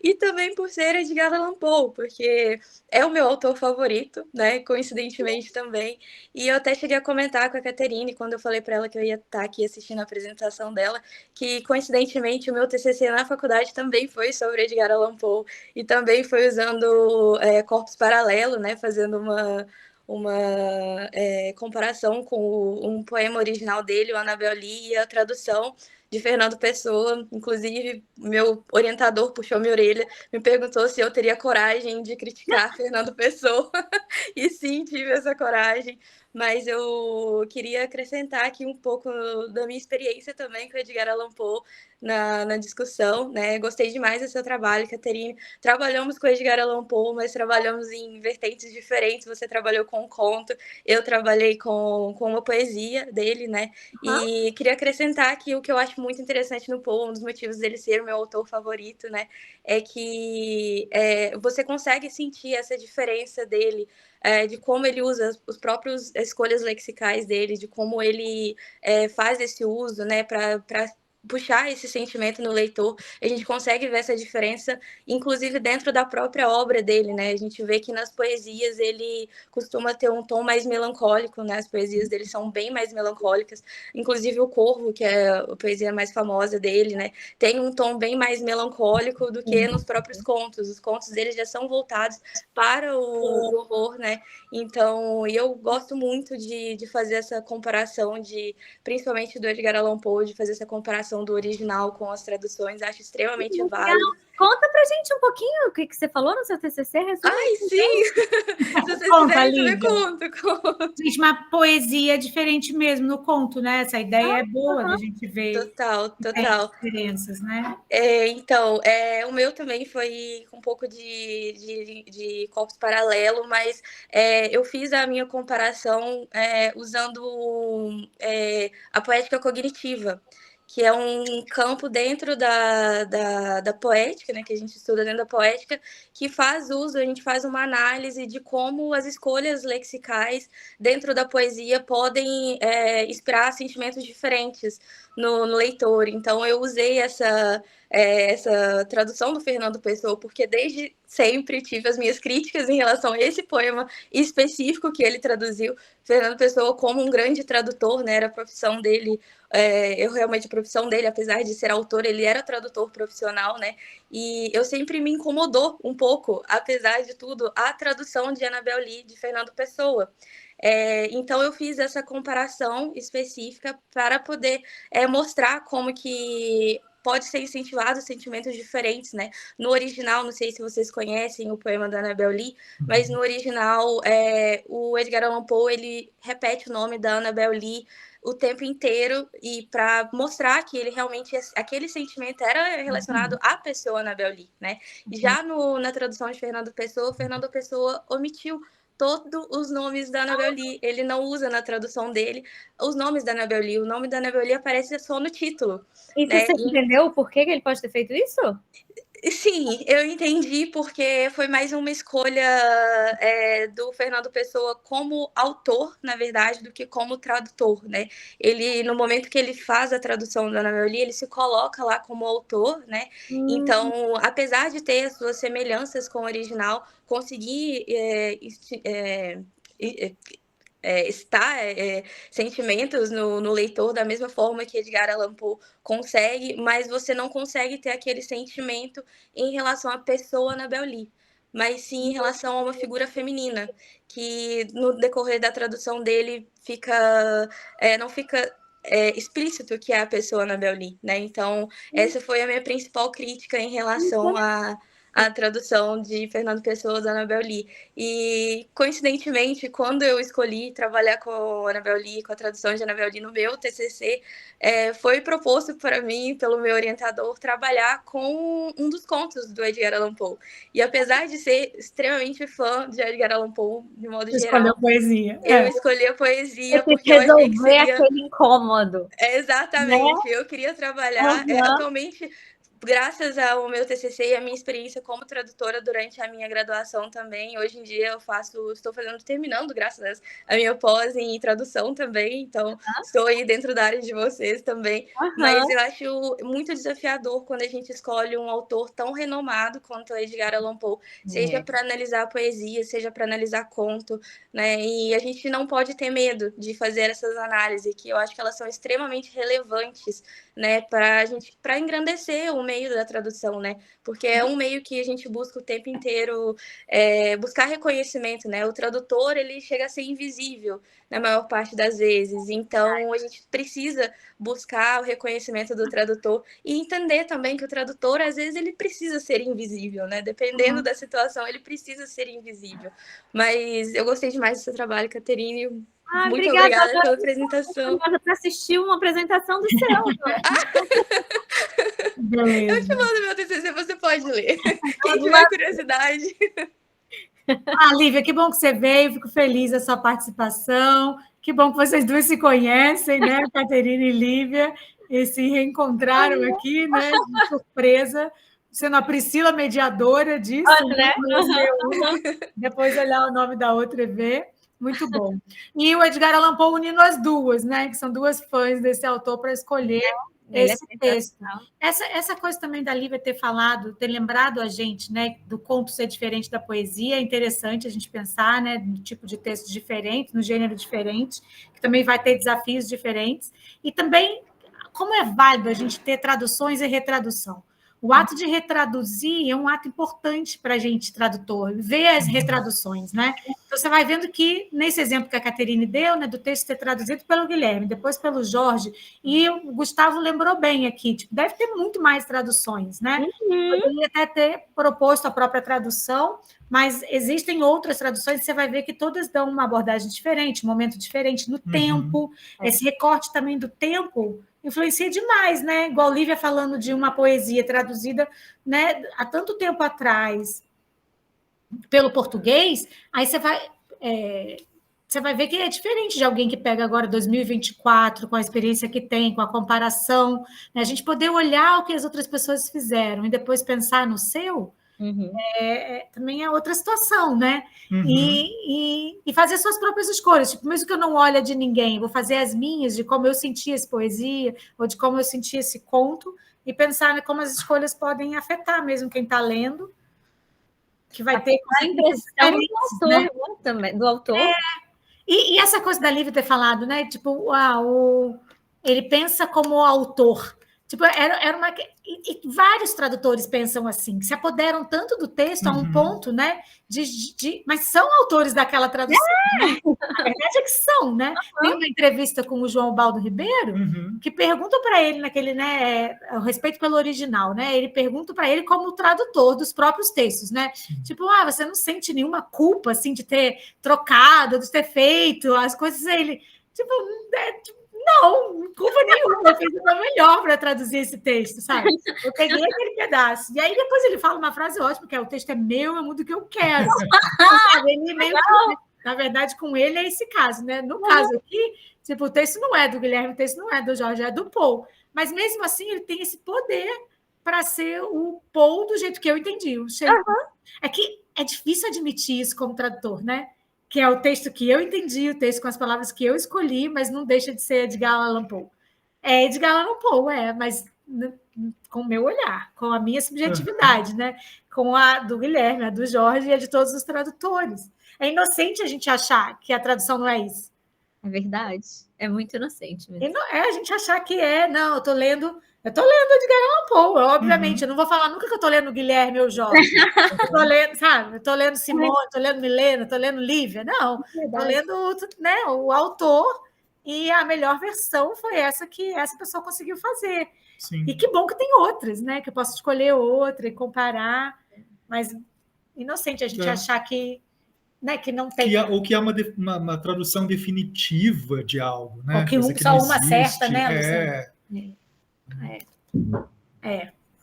e também por ser Edgar Allan Poe, porque é o meu autor favorito, né, coincidentemente também, e eu até cheguei a comentar com a Caterine, quando eu falei para ela que eu ia estar aqui assistindo a apresentação dela, que coincidentemente o meu TCC na faculdade também foi sobre Edgar Allan Poe, e também foi usando corpus paralelo, né, fazendo uma comparação com um poema original dele, o Annabel Lee, e a tradução de Fernando Pessoa. Inclusive, meu orientador puxou minha orelha, me perguntou se eu teria coragem de criticar Fernando Pessoa. E sim, tive essa coragem. Mas eu queria acrescentar aqui um pouco da minha experiência também com o Edgar Allan Poe na discussão, né? Gostei demais do seu trabalho, Caterine. Trabalhamos com o Edgar Allan Poe, mas trabalhamos em vertentes diferentes. Você trabalhou com um conto, eu trabalhei com uma poesia dele, né? E queria acrescentar que o que eu acho muito interessante no Poe, um dos motivos dele ser o meu autor favorito, né? É que você consegue sentir essa diferença dele, de como ele usa os próprios escolhas lexicais dele, de como ele faz esse uso, né, para puxar esse sentimento no leitor. A gente consegue ver essa diferença, inclusive dentro da própria obra dele, né? A gente vê que nas poesias ele costuma ter um tom mais melancólico, né? As poesias dele são bem mais melancólicas. Inclusive o Corvo, que é a poesia mais famosa dele, né? Tem um tom bem mais melancólico do que nos próprios contos. Os contos dele já são voltados para o horror, né? Então, eu gosto muito de fazer essa comparação, principalmente do Edgar Allan Poe, de fazer essa comparação do original com as traduções, acho extremamente válido. Conta pra gente um pouquinho o que você falou no seu TCC, resume. Ai, sim! Se vocês Conta, quiserem Lívia. saber, conto. Gente, uma poesia diferente mesmo no conto, né? Essa ideia é boa da gente ver Total. diferenças, né? Então, o meu também foi com um pouco de corpus paralelo, mas eu fiz a minha comparação usando a poética cognitiva, que é um campo dentro da poética, né, que a gente estuda dentro da poética, que faz uso, a gente faz uma análise de como as escolhas lexicais dentro da poesia podem inspirar sentimentos diferentes no leitor. Então, eu usei essa tradução do Fernando Pessoa, porque desde sempre tive as minhas críticas em relação a esse poema específico que ele traduziu. Fernando Pessoa, como um grande tradutor, né, era a profissão dele, a profissão dele, apesar de ser autor, ele era tradutor profissional, né, e eu sempre me incomodou um pouco, apesar de tudo, a tradução de Annabel Lee, de Fernando Pessoa. Então, eu fiz essa comparação específica para poder mostrar como que pode ser incentivado sentimentos diferentes, né? No original, não sei se vocês conhecem o poema da Annabel Lee, mas no original, o Edgar Allan Poe, ele repete o nome da Annabel Lee o tempo inteiro, e para mostrar que ele realmente, aquele sentimento era relacionado à pessoa Annabel Lee, né? Já na tradução de Fernando Pessoa omitiu todos os nomes da Annabel Lee. Ele não usa na tradução dele os nomes da Annabel Lee. O nome da Annabel Lee aparece só no título. E você entendeu o porquê que ele pode ter feito isso? Sim, eu entendi, porque foi mais uma escolha do Fernando Pessoa como autor, na verdade, do que como tradutor, né? Ele, no momento que ele faz a tradução da Annabel Lee, ele se coloca lá como autor, né? Então, apesar de ter as suas semelhanças com o original, conseguir sentimentos no leitor da mesma forma que Edgar Allan Poe consegue, mas você não consegue ter aquele sentimento em relação à pessoa Annabel Lee, mas sim em relação a uma figura feminina, que no decorrer da tradução dele não fica explícito que é a pessoa Annabel Lee, né? Então, essa foi a minha principal crítica em relação a tradução de Fernando Pessoa da Annabel Lee. E, coincidentemente, quando eu escolhi trabalhar com a Annabel Lee, com a tradução de Annabel Lee no meu TCC, foi proposto para mim, pelo meu orientador, trabalhar com um dos contos do Edgar Allan Poe. E apesar de ser extremamente fã de Edgar Allan Poe, de modo geral, Escolheu poesia. Eu escolhi a poesia porque eu achei que seria aquele incômodo. Exatamente. Né? Eu queria trabalhar atualmente. Graças ao meu TCC e à minha experiência como tradutora durante a minha graduação também, hoje em dia estou terminando, graças à minha pós em tradução também, então estou aí dentro da área de vocês também, mas eu acho muito desafiador quando a gente escolhe um autor tão renomado quanto o Edgar Allan Poe, seja para analisar poesia, seja para analisar conto, né, e a gente não pode ter medo de fazer essas análises, que eu acho que elas são extremamente relevantes, né, para engrandecer o meio da tradução, né? Porque é um meio que a gente busca o tempo inteiro buscar reconhecimento, né? O tradutor, ele chega a ser invisível na maior parte das vezes. Então, a gente precisa buscar o reconhecimento do tradutor e entender também que o tradutor, às vezes, ele precisa ser invisível, né? Dependendo da situação, ele precisa ser invisível. Mas eu gostei demais do seu trabalho, Caterine. Muito obrigada pela apresentação. Para assistir uma apresentação do céu. Eu te mando meu TCC, você pode ler. Quem tiver curiosidade. Lívia, que bom que você veio, fico feliz da sua participação. Que bom que vocês duas se conhecem, né, Caterine e Lívia, e se reencontraram aqui, né, de surpresa, sendo a Priscila mediadora disso, né? Depois olhar o nome da outra e ver. Muito bom. E o Edgar Allan Poe unindo as duas, né, que são duas fãs desse autor para escolher esse texto. Essa coisa também da Lívia ter falado, ter lembrado a gente, né, do conto ser diferente da poesia, é interessante a gente pensar, né, no tipo de texto diferente, no gênero diferente, que também vai ter desafios diferentes, e também como é válido a gente ter traduções e retradução. O ato de retraduzir é um ato importante para a gente, tradutor, ver as retraduções, né? Então, você vai vendo que, nesse exemplo que a Caterine deu, né, do texto ser traduzido pelo Guilherme, depois pelo Jorge, e o Gustavo lembrou bem aqui, tipo, deve ter muito mais traduções, né? Poderia até ter proposto a própria tradução, mas existem outras traduções, você vai ver que todas dão uma abordagem diferente, um momento diferente no tempo, esse recorte também do tempo influencia demais, né? Igual Lívia falando de uma poesia traduzida, né, há tanto tempo atrás pelo português, aí você vai ver que é diferente de alguém que pega agora 2024, com a experiência que tem, com a comparação, né? A gente poder olhar o que as outras pessoas fizeram e depois pensar no seu, também é outra situação, né? E fazer suas próprias escolhas. Tipo, mesmo que eu não olhe de ninguém, vou fazer as minhas, de como eu senti essa poesia, ou de como eu senti esse conto, e pensar, né, como as escolhas podem afetar mesmo quem está lendo, que vai ter a impressão do autor, né? Também, do autor. E essa coisa da Lívia ter falado, né? Tipo, ele pensa como autor. Tipo, era uma... E vários tradutores pensam assim, que se apoderam tanto do texto a um ponto, né? Mas são autores daquela tradução. Né? A verdade é que são, né? Tem uma entrevista com o João Baldo Ribeiro, que pergunta para ele naquele, né? O respeito pelo original, né? Ele pergunta para ele como tradutor dos próprios textos, né? Tipo, você não sente nenhuma culpa assim de ter trocado, de ter feito as coisas. Ele, tipo, não, culpa nenhuma, eu fiz o meu melhor para traduzir esse texto, sabe? Eu peguei aquele pedaço. E aí depois ele fala uma frase ótima, que é: o texto é meu, eu mudo o que eu quero. Sabe? Ele meio que, na verdade, com ele é esse caso, né? No caso aqui, tipo, o texto não é do Guilherme, o texto não é do Jorge, é do Paul. Mas mesmo assim, ele tem esse poder para ser o Paul do jeito que eu entendi. É que é difícil admitir isso como tradutor, né? Que é o texto que eu entendi, o texto com as palavras que eu escolhi, mas não deixa de ser Edgar Allan Poe. É Edgar Allan Poe, mas com o meu olhar, com a minha subjetividade, né? Com a do Guilherme, a do Jorge e a de todos os tradutores. É inocente a gente achar que a tradução não é isso. É verdade. É muito inocente mesmo. E não é a gente achar que não, eu estou lendo Edgar Allan Poe, obviamente. Eu não vou falar nunca que eu estou lendo Guilherme ou Jorge. Eu estou lendo, sabe? Eu estou lendo Simone, estou lendo Milena, estou lendo Lívia. Não, estou lendo, né, o autor, e a melhor versão foi essa que essa pessoa conseguiu fazer. Sim. E que bom que tem outras, né? Que eu posso escolher outra e comparar. Mas inocente a gente achar que... Né, que não tem... ou que há uma tradução definitiva de algo, né? Ou que só uma certa, né?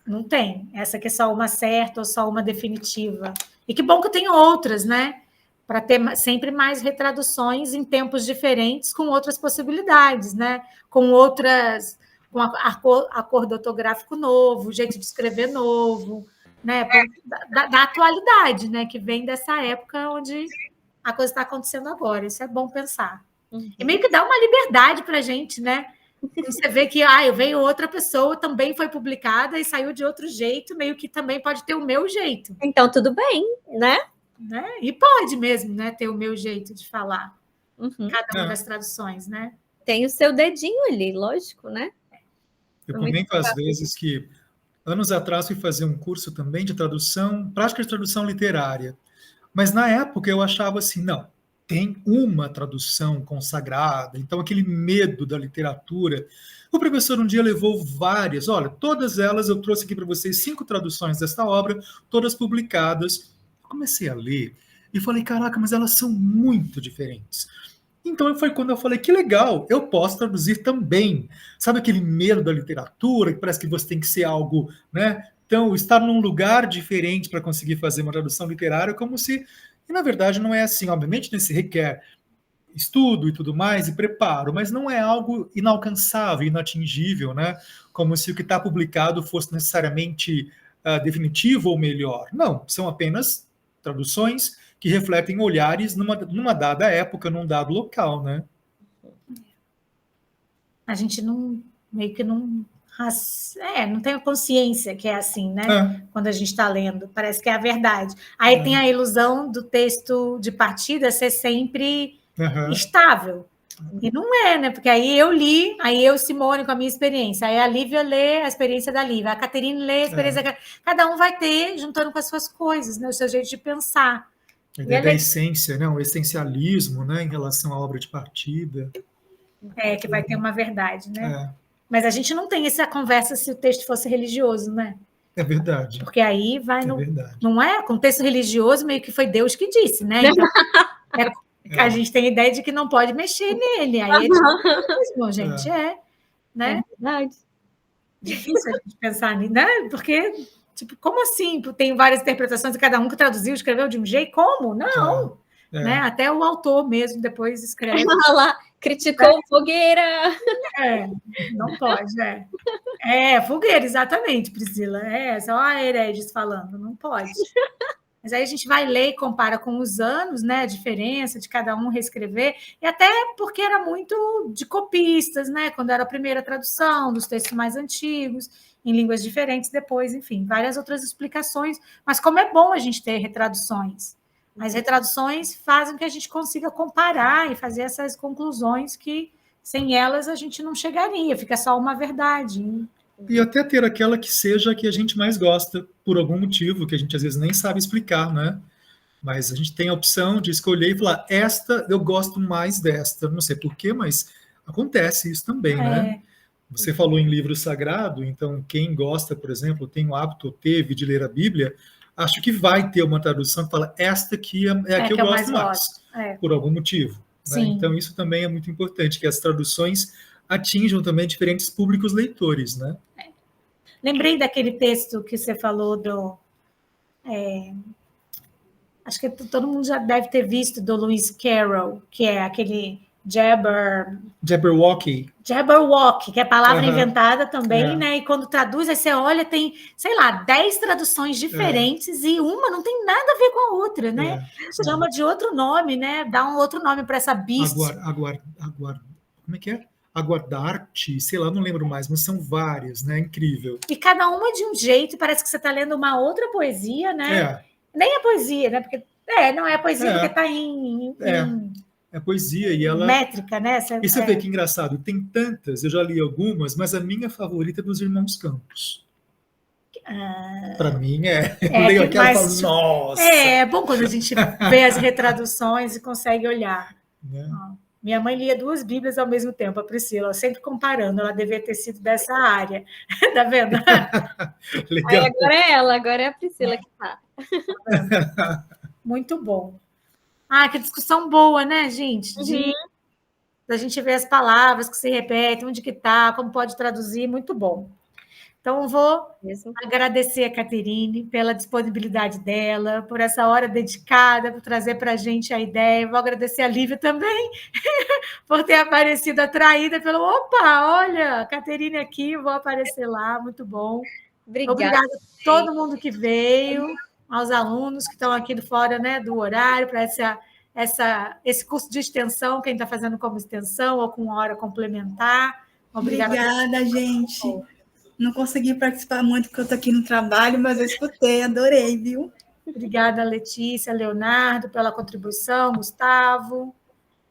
Não tem. Essa que é só uma certa ou só uma definitiva. E que bom que tem outras, né? Para ter sempre mais retraduções em tempos diferentes, com outras possibilidades, né? Com outras... com acordo ortográfico novo, jeito de escrever novo... Né, da atualidade, né, que vem dessa época onde a coisa está acontecendo agora. Isso é bom pensar. E meio que dá uma liberdade para a gente, né? Você vê que veio outra pessoa, também foi publicada e saiu de outro jeito, meio que também pode ter o meu jeito. Então, tudo bem, né? E pode mesmo, né, ter o meu jeito de falar. Cada uma das traduções, né? Tem o seu dedinho ali, lógico, né? Eu comento às vezes que anos atrás fui fazer um curso também de tradução, prática de tradução literária. Mas na época eu achava assim, não, tem uma tradução consagrada, então aquele medo da literatura. O professor um dia levou várias, olha, todas elas eu trouxe aqui para vocês 5 traduções desta obra, todas publicadas. Eu comecei a ler e falei, caraca, mas elas são muito diferentes. Então foi quando eu falei, que legal, eu posso traduzir também. Sabe aquele medo da literatura, que parece que você tem que ser algo, né? Então, estar num lugar diferente para conseguir fazer uma tradução literária, como se... E, na verdade, não é assim. Obviamente, se requer estudo e tudo mais, e preparo, mas não é algo inalcançável, inatingível, né? Como se o que está publicado fosse necessariamente definitivo ou melhor. Não, são apenas traduções que refletem olhares numa dada época, num dado local, né? A gente não, meio que não tem a consciência que é assim, né? Quando a gente está lendo, parece que é a verdade. Aí tem a ilusão do texto de partida ser sempre estável. E não é, né? Porque aí eu li, aí eu, Simone, com a minha experiência, aí a Lívia lê a experiência da Lívia, a Caterine lê a experiência da... Cada um vai ter, juntando com as suas coisas, né? O seu jeito de pensar. A ideia da essência, né? O essencialismo, né? Em relação à obra de partida. Que vai ter uma verdade, né? Mas a gente não tem essa conversa se o texto fosse religioso, né? É verdade. Porque aí vai no... Não é? Com texto religioso, meio que foi Deus que disse, né? Então, a gente tem a ideia de que não pode mexer nele. Aí é difícil, gente. Né? É verdade. Difícil a gente pensar nisso, né? Porque, tipo, como assim? Tem várias interpretações e cada um que traduziu, escreveu de um jeito. Como? Não. Né? Até o autor mesmo depois escreve. Lá, criticou fogueira. Não pode, fogueira, exatamente, Priscila. Só a Heredes falando, não pode. Mas aí a gente vai ler e compara com os anos, né? A diferença de cada um reescrever, e até porque era muito de copistas, né? Quando era a primeira tradução dos textos mais antigos, em línguas diferentes depois, enfim, várias outras explicações. Mas como é bom a gente ter retraduções. As retraduções fazem que a gente consiga comparar e fazer essas conclusões que, sem elas, a gente não chegaria, fica só uma verdade. E até ter aquela que seja a que a gente mais gosta, por algum motivo, que a gente às vezes nem sabe explicar, né? Mas a gente tem a opção de escolher e falar, esta, eu gosto mais desta. Não sei porquê, mas acontece isso também, né? Você falou em livro sagrado, então quem gosta, por exemplo, tem o hábito, teve de ler a Bíblia, acho que vai ter uma tradução que fala, esta aqui é a que eu gosto mais, por algum motivo. Né? Então, isso também é muito importante, que as traduções atinjam também diferentes públicos leitores. Né? Lembrei daquele texto que você falou acho que todo mundo já deve ter visto, do Lewis Carroll, que é aquele Jabberwocky, que é palavra inventada também, né? E quando traduz, aí você olha, tem, sei lá, 10 traduções diferentes e uma não tem nada a ver com a outra, né? Chama de outro nome, né? Dá um outro nome para essa beast. Como é que é? Aguardarte, sei lá, não lembro mais, mas são várias, né? Incrível. E cada uma de um jeito, parece que você está lendo uma outra poesia, né? Nem a poesia, né? Porque não é a poesia porque está em é poesia e ela... métrica, né? E você vê que engraçado, tem tantas, eu já li algumas, mas a minha favorita é dos Irmãos Campos. Para mim leio aquela e falo, nossa! É bom quando a gente vê as retraduções e consegue olhar. Minha mãe lia 2 Bíblias ao mesmo tempo, a Priscila, sempre comparando, ela devia ter sido dessa área. Tá vendo? Legal. Aí agora é ela, agora é a Priscila que tá. Muito bom. Que discussão boa, né, gente? Da gente ver as palavras que se repetem, onde que tá, como pode traduzir, muito bom. Então, vou agradecer a Caterine pela disponibilidade dela, por essa hora dedicada, por trazer para a gente a ideia. Vou agradecer a Lívia também, por ter aparecido atraída pelo... Opa, olha, a Caterine aqui, vou aparecer lá, muito bom. Obrigada a todo mundo que veio, aos alunos que estão aqui do fora, né, do horário, para esse curso de extensão, quem está fazendo como extensão ou com hora complementar. Obrigada, gente. Não consegui participar muito porque eu estou aqui no trabalho, mas eu escutei, adorei, viu? Obrigada, Letícia, Leonardo, pela contribuição, Gustavo.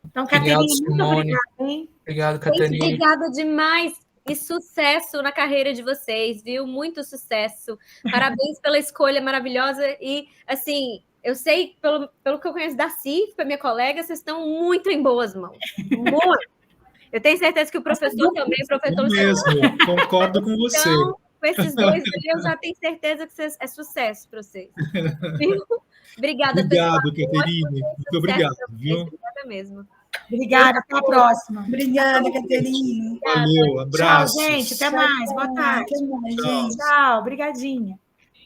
Então, Caterine, muito obrigada, hein? Obrigado, Caterine. Obrigada demais. e sucesso na carreira de vocês, viu? Muito sucesso. Parabéns pela escolha maravilhosa. E, assim, eu sei, pelo que eu conheço da CIF, minha colega, vocês estão muito em boas mãos. Muito. Eu tenho certeza que o professor também, o professor mesmo, concordo com você. Então, com esses dois, eu já tenho certeza que é sucesso para vocês. Obrigada, obrigado, pessoal. Caterine. Muito obrigado, viu? Obrigada mesmo. Obrigada, até a próxima. Obrigada, Caterine. Valeu, abraço. Tchau, gente. Até mais. Boa tarde. Até mais, Tchau. gente. Tchau, obrigadinha.